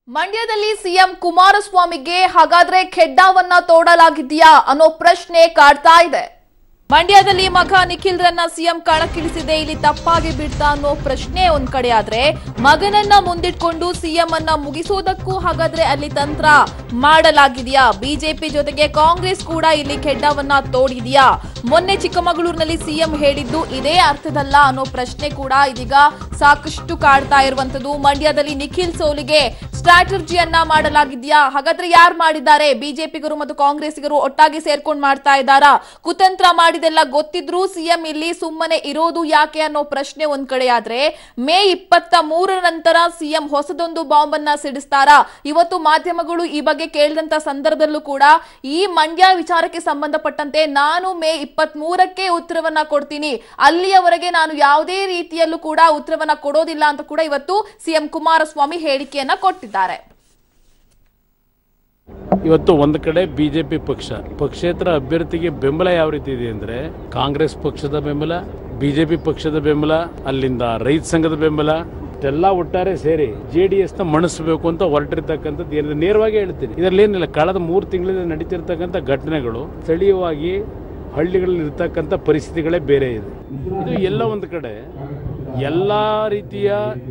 ಮಂಡ್ಯದಲ್ಲಿ ಸಿಎಂ ಕುಮಾರಸ್ವಾಮಿಗೆ ಹಾಗಾದ್ರೆ ಖೆಡ್ಡಾವನ್ನ ತೋಡಲಾಗಿದೆಯಾ ಅನ್ನೋ ಪ್ರಶ್ನೆ ಕಾಡ್ತಾ ಇದೆ. ಮಂಡ್ಯದಲ್ಲಿ ಮಗ ನಿಖಿಲ್ರನ್ನ ಸಿಎಂ ಕಣಕ್ಕಿಳಿಸಿದೆ, ಇಲ್ಲಿ ತಪ್ಪಾಗಿ ಬಿಡ್ತಾ ಅನ್ನೋ ಪ್ರಶ್ನೆ ಒಂದ್ ಕಡೆ ಆದ್ರೆ, ಮಗನನ್ನ ಮುಂದಿಟ್ಕೊಂಡು ಸಿಎಂ ಅನ್ನ ಮುಗಿಸೋದಕ್ಕೂ ಹಾಗಾದ್ರೆ ಅಲ್ಲಿ ತಂತ್ರ ಮಾಡಲಾಗಿದೆಯಾ? ಬಿಜೆಪಿ ಜೊತೆಗೆ ಕಾಂಗ್ರೆಸ್ ಕೂಡ ಇಲ್ಲಿ ಖೆಡ್ಡಾವನ್ನ ತೋಡಿದೆಯಾ? ಮೊನ್ನೆ ಚಿಕ್ಕಮಗಳೂರಿನಲ್ಲಿ ಸಿಎಂ ಹೇಳಿದ್ದು ಇದೇ ಅರ್ಥದಲ್ಲ ಅನ್ನೋ ಪ್ರಶ್ನೆ ಕೂಡ ಇದೀಗ ಸಾಕಷ್ಟು ಕಾಡ್ತಾ ಇರುವಂತದ್ದು. ಮಂಡ್ಯದಲ್ಲಿ ನಿಖಿಲ್ ಸೋಲಿಗೆ ಸ್ಟ್ರಾಟಜಿಯನ್ನ ಮಾಡಲಾಗಿದೆಯಾ? ಹಾಗಾದ್ರೆ ಯಾರು ಮಾಡಿದ್ದಾರೆ? ಬಿಜೆಪಿಗರು ಮತ್ತು ಕಾಂಗ್ರೆಸ್ಸಿಗರು ಒಟ್ಟಾಗಿ ಸೇರ್ಕೊಂಡು ಮಾಡ್ತಾ ಇದ್ದಾರಾ? ಕುತಂತ್ರ ಮಾಡಿದೆಲ್ಲ ಗೊತ್ತಿದ್ರು ಸಿಎಂ ಇಲ್ಲಿ ಸುಮ್ಮನೆ ಇರೋದು ಯಾಕೆ ಅನ್ನೋ ಪ್ರಶ್ನೆ ಒಂದ್ ಕಡೆ ಆದ್ರೆ, ಮೇ 23 ನಂತರ ಸಿಎಂ ಹೊಸದೊಂದು ಬಾಂಬ್ ಅನ್ನ ಸಿಡಿಸ್ತಾರಾ? ಇವತ್ತು ಮಾಧ್ಯಮಗಳು ಈ ಬಗ್ಗೆ ಕೇಳಿದಂತ ಸಂದರ್ಭದಲ್ಲೂ ಕೂಡ ಈ ಮಂಡ್ಯ ವಿಚಾರಕ್ಕೆ ಸಂಬಂಧಪಟ್ಟಂತೆ ನಾನು ಮೇ 23ಕ್ಕೆ ಉತ್ತರವನ್ನ ಕೊಡ್ತೀನಿ, ಅಲ್ಲಿಯವರೆಗೆ ನಾನು ಯಾವುದೇ ರೀತಿಯಲ್ಲೂ ಕೂಡ ಉತ್ತರವನ್ನ ಕೊಡೋದಿಲ್ಲ ಅಂತ ಕೂಡ ಇವತ್ತು ಸಿಎಂ ಕುಮಾರಸ್ವಾಮಿ ಹೇಳಿಕೆಯನ್ನ ಕೊಟ್ಟಿದ್ದಾರೆ. ಇವತ್ತು ಒಂದು ಕಡೆ ಬಿಜೆಪಿ ಪಕ್ಷೇತರ ಅಭ್ಯರ್ಥಿಗೆ ಬೆಂಬಲ ಯಾವ ರೀತಿ ಇದೆ ಅಂದ್ರೆ, ಕಾಂಗ್ರೆಸ್ ಪಕ್ಷದ ಬೆಂಬಲ, ಬಿಜೆಪಿ ಪಕ್ಷದ ಬೆಂಬಲ, ಅಲ್ಲಿಂದ ರೈತ ಸಂಘದ ಬೆಂಬಲ ಎಲ್ಲ ಒಟ್ಟಾರೆ ಸೇರಿ JDS ನ ಮಣಿಸಬೇಕು ಅಂತ ಹೊರಟಿರ್ತಕ್ಕಂಥದ್ದು ಏನಿದೆ ನೇರವಾಗಿ ಹೇಳ್ತೀನಿ. ಇದರಲ್ಲಿ ಏನಿಲ್ಲ, ಕಳೆದ 3 ತಿಂಗಳಿಂದ ನಡೀತಿರ್ತಕ್ಕಂಥ ಘಟನೆಗಳು ಸ್ಥಳೀಯವಾಗಿ ಹಳ್ಳಿಗಳಲ್ಲಿ ಇರ್ತಕ್ಕಂಥ ಪರಿಸ್ಥಿತಿಗಳೇ ಬೇರೆ ಇದೆ. ಇದು ಎಲ್ಲ ಒಂದು ಕಡೆ ಎಲ್ಲ ರೀತಿಯ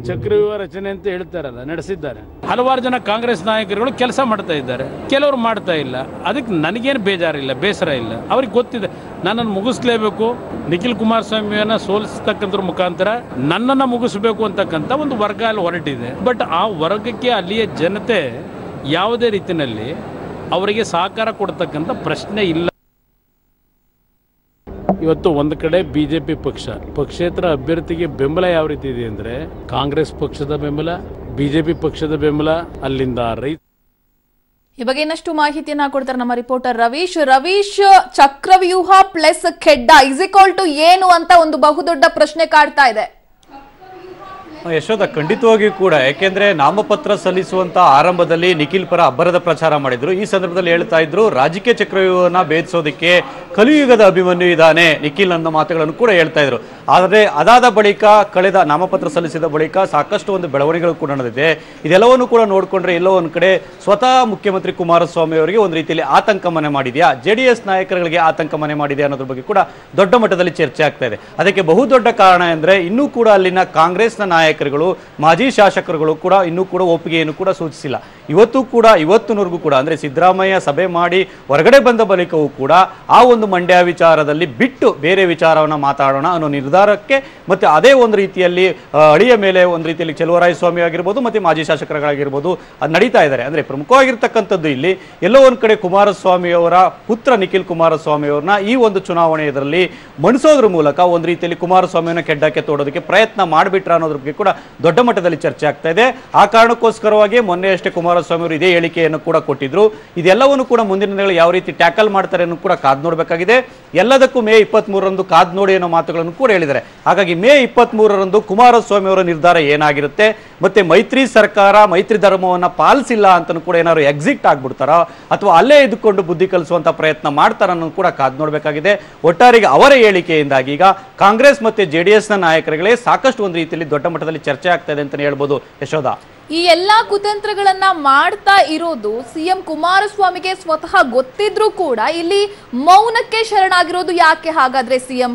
ಚಕ್ರವ್ಯೂಹ ರಚನೆ ಅಂತ ಹೇಳ್ತಾರಲ್ಲ, ನಡೆಸಿದ್ದಾರೆ. ಹಲವಾರು ಜನ ಕಾಂಗ್ರೆಸ್ ನಾಯಕರುಗಳು ಕೆಲಸ ಮಾಡ್ತಾ ಇದ್ದಾರೆ, ಕೆಲವರು ಮಾಡ್ತಾ ಇಲ್ಲ. ಅದಕ್ಕೆ ನನಗೇನು ಬೇಜಾರಿಲ್ಲ, ಬೇಸರ ಇಲ್ಲ. ಅವ್ರಿಗೆ ಗೊತ್ತಿದೆ ನನ್ನನ್ನು ಮುಗಿಸ್ಲೇಬೇಕು, ನಿಖಿಲ್ ಕುಮಾರಸ್ವಾಮಿಯನ್ನ ಸೋಲಿಸ್ತಕ್ಕಂಥ ಮುಖಾಂತರ ನನ್ನನ್ನು ಮುಗಿಸ್ಬೇಕು ಅಂತಕ್ಕಂಥ ಒಂದು ವರ್ಗ ಅಲ್ಲಿ ಹೊರಟಿದೆ. ಬಟ್ ಆ ವರ್ಗಕ್ಕೆ ಅಲ್ಲಿಯ ಜನತೆ ಯಾವುದೇ ರೀತಿಯಲ್ಲಿ ಅವರಿಗೆ ಸಹಕಾರ ಕೊಡ್ತಕ್ಕಂಥ ಪ್ರಶ್ನೆ ಇಲ್ಲ. ಇವತ್ತು ಒಂದು ಕಡೆ ಬಿಜೆಪಿ ಪಕ್ಷೇತರ ಅಭ್ಯರ್ಥಿಗೆ ಬೆಂಬಲ ಯಾವ ರೀತಿ ಇದೆ ಅಂದ್ರೆ, ಕಾಂಗ್ರೆಸ್ ಪಕ್ಷದ ಬೆಂಬಲ, ಬಿಜೆಪಿ ಪಕ್ಷದ ಬೆಂಬಲ, ಅಲ್ಲಿಂದ ರೈತ. ಈ ಬಗ್ಗೆ ಇನ್ನಷ್ಟು ಮಾಹಿತಿಯನ್ನ ಕೊಡ್ತಾರೆ ನಮ್ಮ ರಿಪೋರ್ಟರ್ ರವೀಶ್. ಚಕ್ರವ್ಯೂಹ ಪ್ಲಸ್ ಖೆಡ್ಡಾ = ಏನು ಅಂತ ಒಂದು ಬಹುದೊಡ್ಡ ಪ್ರಶ್ನೆ ಕಾಡ್ತಾ ಇದೆ. ಯಶೋಧ, ಖಂಡಿತವಾಗಿಯೂ ಕೂಡ. ಯಾಕೆಂದ್ರೆ ನಾಮಪತ್ರ ಸಲ್ಲಿಸುವಂತ ಆರಂಭದಲ್ಲಿ ನಿಖಿಲ್ ಪರ ಅಬ್ಬರದ ಪ್ರಚಾರ ಮಾಡಿದ್ರು. ಈ ಸಂದರ್ಭದಲ್ಲಿ ಹೇಳ್ತಾ ಇದ್ರು ರಾಜಕೀಯ ಚಕ್ರವ್ಯೂಹನ ಭೇದಿಸೋದಕ್ಕೆ ಕಲಿಯುಗದ ಅಭಿಮನ್ಯು ಇದ್ದಾನೆ ನಿಖಿಲ್ ಅನ್ನೋ ಮಾತುಗಳನ್ನು ಕೂಡ ಹೇಳ್ತಾ ಇದ್ರು. ಆದರೆ ಅದಾದ ಬಳಿಕ, ಕಳೆದ ನಾಮಪತ್ರ ಸಲ್ಲಿಸಿದ ಬಳಿಕ ಸಾಕಷ್ಟು ಒಂದು ಬೆಳವಣಿಗೆಗಳು ಕೂಡ ನಡೆದಿದೆ. ಇದೆಲ್ಲವನ್ನು ಕೂಡ ನೋಡಿಕೊಂಡ್ರೆ ಎಲ್ಲೋ ಒಂದು ಕಡೆ ಸ್ವತಃ ಮುಖ್ಯಮಂತ್ರಿ ಕುಮಾರಸ್ವಾಮಿ ಅವರಿಗೆ ಒಂದು ರೀತಿಯಲ್ಲಿ ಆತಂಕ ಮನೆ ಮಾಡಿದೆಯಾ, JDS ನಾಯಕರುಗಳಿಗೆ ಆತಂಕ ಮನೆ ಮಾಡಿದೆಯಾ ಅನ್ನೋದ್ರ ಬಗ್ಗೆ ಕೂಡ ದೊಡ್ಡ ಮಟ್ಟದಲ್ಲಿ ಚರ್ಚೆ ಆಗ್ತಾ ಇದೆ. ಅದಕ್ಕೆ ಬಹುದೊಡ್ಡ ಕಾರಣ ಅಂದ್ರೆ, ಇನ್ನೂ ಕೂಡ ಅಲ್ಲಿನ ಕಾಂಗ್ರೆಸ್ನ ನಾಯಕರುಗಳು, ಮಾಜಿ ಶಾಸಕರುಗಳು ಕೂಡ ಇನ್ನೂ ಕೂಡ ಒಪ್ಪಿಗೆಯನ್ನು ಕೂಡ ಸೂಚಿಸಿಲ್ಲ. ಇವತ್ತಿನವರೆಗೂ ಕೂಡ ಅಂದ್ರೆ ಸಿದ್ದರಾಮಯ್ಯ ಸಭೆ ಮಾಡಿ ಹೊರಗಡೆ ಬಂದ ಬಳಿಕವೂ ಕೂಡ ಆ ಒಂದು ಮಂಡ್ಯ ವಿಚಾರದಲ್ಲಿ ಬಿಟ್ಟು ಬೇರೆ ವಿಚಾರವನ್ನ ಮಾತಾಡೋಣ ಅನ್ನೋ ನಿರ್ಧಾರಕ್ಕೆ, ಮತ್ತೆ ಅದೇ ಒಂದು ರೀತಿಯಲ್ಲಿ ಅಳಿಯ ಮೇಲೆ ಒಂದು ರೀತಿಯಲ್ಲಿ ಚೆಲುವರಾಯಸ್ವಾಮಿ ಆಗಿರ್ಬೋದು ಮತ್ತೆ ಮಾಜಿ ಶಾಸಕರಾಗಿರ್ಬೋದು ಅದು ನಡೀತಾ ಇದ್ದಾರೆ. ಅಂದ್ರೆ ಪ್ರಮುಖವಾಗಿರ್ತಕ್ಕಂಥದ್ದು ಇಲ್ಲಿ ಎಲ್ಲೋ ಒಂದ್ ಕಡೆ ಕುಮಾರಸ್ವಾಮಿ ಅವರ ಪುತ್ರ ನಿಖಿಲ್ ಕುಮಾರಸ್ವಾಮಿ ಅವರನ್ನ ಈ ಒಂದು ಚುನಾವಣೆಯಲ್ಲಿ ಮಣಿಸೋದ್ರ ಮೂಲಕ ಒಂದು ರೀತಿಯಲ್ಲಿ ಕುಮಾರಸ್ವಾಮಿಯನ್ನ ಕೆಡ್ಡಕ್ಕೆ ತೋಡೋದಕ್ಕೆ ಪ್ರಯತ್ನ ಮಾಡಿಬಿಟ್ರ ಅನ್ನೋದ್ರ ಬಗ್ಗೆ ಕೂಡ ದೊಡ್ಡ ಮಟ್ಟದಲ್ಲಿ ಚರ್ಚೆ ಆಗ್ತಾ ಇದೆ. ಆ ಕಾರಣಕ್ಕೋಸ್ಕರವಾಗಿ ಮೊನ್ನೆ ಅಷ್ಟೇ ಕುಮಾರಸ್ವಾಮಿ ಅವರು ಇದೇ ಹೇಳಿಕೆಯನ್ನು ಕೂಡ ಕೊಟ್ಟಿದ್ರು. ಇದೆಲ್ಲವನ್ನು ಕೂಡ ಮುಂದಿನ ದಿನಗಳಲ್ಲಿ ಯಾವ ರೀತಿ ಟ್ಯಾಕಲ್ ಮಾಡ್ತಾರೆ ಅನ್ನೋ ಕೂಡ ಕಾದ್ ನೋಡಬೇಕಾಗಿದೆ. ಎಲ್ಲದಕ್ಕೂ ಮೇ 23ರಂದು ಕಾದ್ ನೋಡಿ ಅನ್ನೋ ಮಾತುಗಳನ್ನು ಕೂಡ ಹೇಳಿದ್ದಾರೆ. ಹಾಗಾಗಿ ಮೇ 23ರಂದು ಕುಮಾರಸ್ವಾಮಿ ಅವರ ನಿರ್ಧಾರ ಏನಾಗಿರುತ್ತೆ, ಮತ್ತೆ ಮೈತ್ರಿ ಸರ್ಕಾರ ಮೈತ್ರಿ ಧರ್ಮವನ್ನ ಪಾಲಿಸಿಲ್ಲ ಅಂತ ಕೂಡ ಏನಾದ್ರು ಎಕ್ಸಿಟ್ ಆಗ್ಬಿಡ್ತಾರ ಅಥವಾ ಅಲ್ಲೇ ಇದ್ದುಕೊಂಡು ಬುದ್ಧಿ ಕಲಿಸುವಂತ ಪ್ರಯತ್ನ ಮಾಡ್ತಾರ ಅನ್ನೋದು ಕೂಡ ಕಾದ್ ನೋಡಬೇಕಾಗಿದೆ. ಒಟ್ಟಾರೆಗೆ ಅವರ ಹೇಳಿಕೆಯಿಂದಾಗಿ ಈಗ ಕಾಂಗ್ರೆಸ್ ಮತ್ತೆ JDS ನ ನಾಯಕರುಗಳೇ ಸಾಕಷ್ಟು ಒಂದು ರೀತಿಯಲ್ಲಿ ದೊಡ್ಡ ಮಟ್ಟದಲ್ಲಿ ಚರ್ಚೆ ಆಗ್ತಾ ಇದೆ ಅಂತಾನೆ ಹೇಳ್ಬೋದು. ಯಶೋಧ, ಈ ಎಲ್ಲಾ ಕುತಂತ್ರಗಳನ್ನ ಮಾಡ್ತಾ ಇರೋದು ಸಿಎಂ ಕುಮಾರಸ್ವಾಮಿಗೆ ಸ್ವತಃ ಗೊತ್ತಿದ್ರೂ ಕೂಡ ಇಲ್ಲಿ ಮೌನಕ್ಕೆ ಶರಣಾಗಿರೋದು ಯಾಕೆ ಹಾಗಾದ್ರೆ ಸಿಎಂ?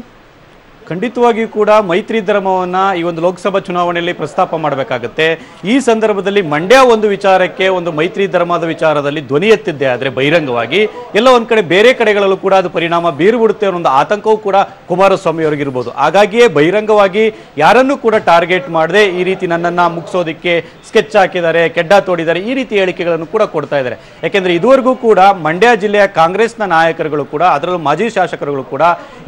ಖಂಡಿತವಾಗಿಯೂ ಕೂಡ ಮೈತ್ರಿ ಧರ್ಮವನ್ನ ಈ ಒಂದು ಲೋಕಸಭಾ ಚುನಾವಣೆಯಲ್ಲಿ ಪ್ರಸ್ತಾಪ ಮಾಡಬೇಕಾಗುತ್ತೆ. ಈ ಸಂದರ್ಭದಲ್ಲಿ ಮಂಡ್ಯ ಒಂದು ವಿಚಾರಕ್ಕೆ, ಒಂದು ಮೈತ್ರಿ ಧರ್ಮದ ವಿಚಾರದಲ್ಲಿ ಧ್ವನಿ ಎತ್ತಿದ್ದೆ ಆದ್ರೆ ಬಹಿರಂಗವಾಗಿ ಎಲ್ಲ ಒಂದ್ ಕಡೆ ಬೇರೆ ಕಡೆಗಳಲ್ಲೂ ಕೂಡ ಅದು ಪರಿಣಾಮ ಬೀರ್ಬಿಡುತ್ತೆ ಅನ್ನೋ ಒಂದು ಆತಂಕವೂ ಕೂಡ ಕುಮಾರಸ್ವಾಮಿ ಅವರಿಗಿರ್ಬೋದು. ಹಾಗಾಗಿಯೇ ಬಹಿರಂಗವಾಗಿ ಯಾರನ್ನೂ ಕೂಡ ಟಾರ್ಗೆಟ್ ಮಾಡದೆ ಈ ರೀತಿ ನನ್ನನ್ನ ಮುಗಿಸೋದಕ್ಕೆ ಸ್ಕೆಚ್ ಹಾಕಿದ್ದಾರೆ, ಕೆಡ್ಡಾ ತೋಡಿದ್ದಾರೆ, ಈ ರೀತಿ ಹೇಳಿಕೆಗಳನ್ನು ಕೂಡ ಕೊಡ್ತಾ ಇದ್ದಾರೆ. ಯಾಕೆಂದ್ರೆ ಇದುವರೆಗೂ ಕೂಡ ಮಂಡ್ಯ ಜಿಲ್ಲೆಯ ಕಾಂಗ್ರೆಸ್ನ ನಾಯಕರುಗಳು ಕೂಡ, ಅದರಲ್ಲೂ ಮಾಜಿ ಶಾಸಕರುಗಳು ಕೂಡ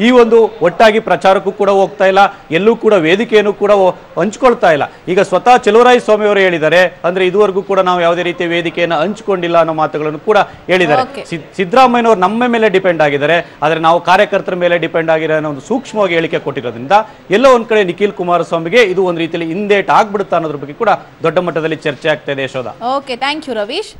ಈ ಒಂದು ಒಟ್ಟಾಗಿ ಪ್ರಚಾರಕ್ಕೂ ಕೂಡ ಹೋಗ್ತಾ ಇಲ್ಲ, ಎಲ್ಲೂ ಕೂಡ ವೇದಿಕೆಯನ್ನು ಕೂಡ ಹಂಚ್ಕೊಳ್ತಾ ಇಲ್ಲ. ಈಗ ಸ್ವತಃ ಚೆಲುವರಾಯಸ್ವಾಮಿ ಅವರು ಹೇಳಿದ್ದಾರೆ, ಅಂದ್ರೆ ಇದುವರೆಗೂ ಕೂಡ ನಾವು ಯಾವುದೇ ರೀತಿಯ ವೇದಿಕೆಯನ್ನು ಹಂಚಿಕೊಂಡಿಲ್ಲ ಅನ್ನೋ ಮಾತುಗಳನ್ನು ಕೂಡ ಹೇಳಿದ್ದಾರೆ. ಸಿದ್ದರಾಮಯ್ಯನವರು ನಮ್ಮ ಮೇಲೆ ಡಿಪೆಂಡ್ ಆಗಿದ್ದಾರೆ, ಆದ್ರೆ ನಾವು ಕಾರ್ಯಕರ್ತರ ಮೇಲೆ ಡಿಪೆಂಡ್ ಆಗಿರೋ ಅನ್ನೋ ಒಂದು ಸೂಕ್ಷ್ಮವಾಗಿ ಹೇಳಿಕೆ ಕೊಟ್ಟಿರೋದ್ರಿಂದ ಎಲ್ಲೋ ಒಂದ್ ಕಡೆ ನಿಖಿಲ್ ಕುಮಾರಸ್ವಾಮಿಗೆ ಇದು ಒಂದು ರೀತಿಯಲ್ಲಿ ಹಿಂದೇಟ್ ಆಗ್ಬಿಡುತ್ತಾ ಅನ್ನೋದ್ರ ಬಗ್ಗೆ ಕೂಡ ದೊಡ್ಡ ಮಟ್ಟದಲ್ಲಿ ಚರ್ಚೆ ಆಗ್ತಾ ಇದೆ. Yashoda, okay, thank you Ravish.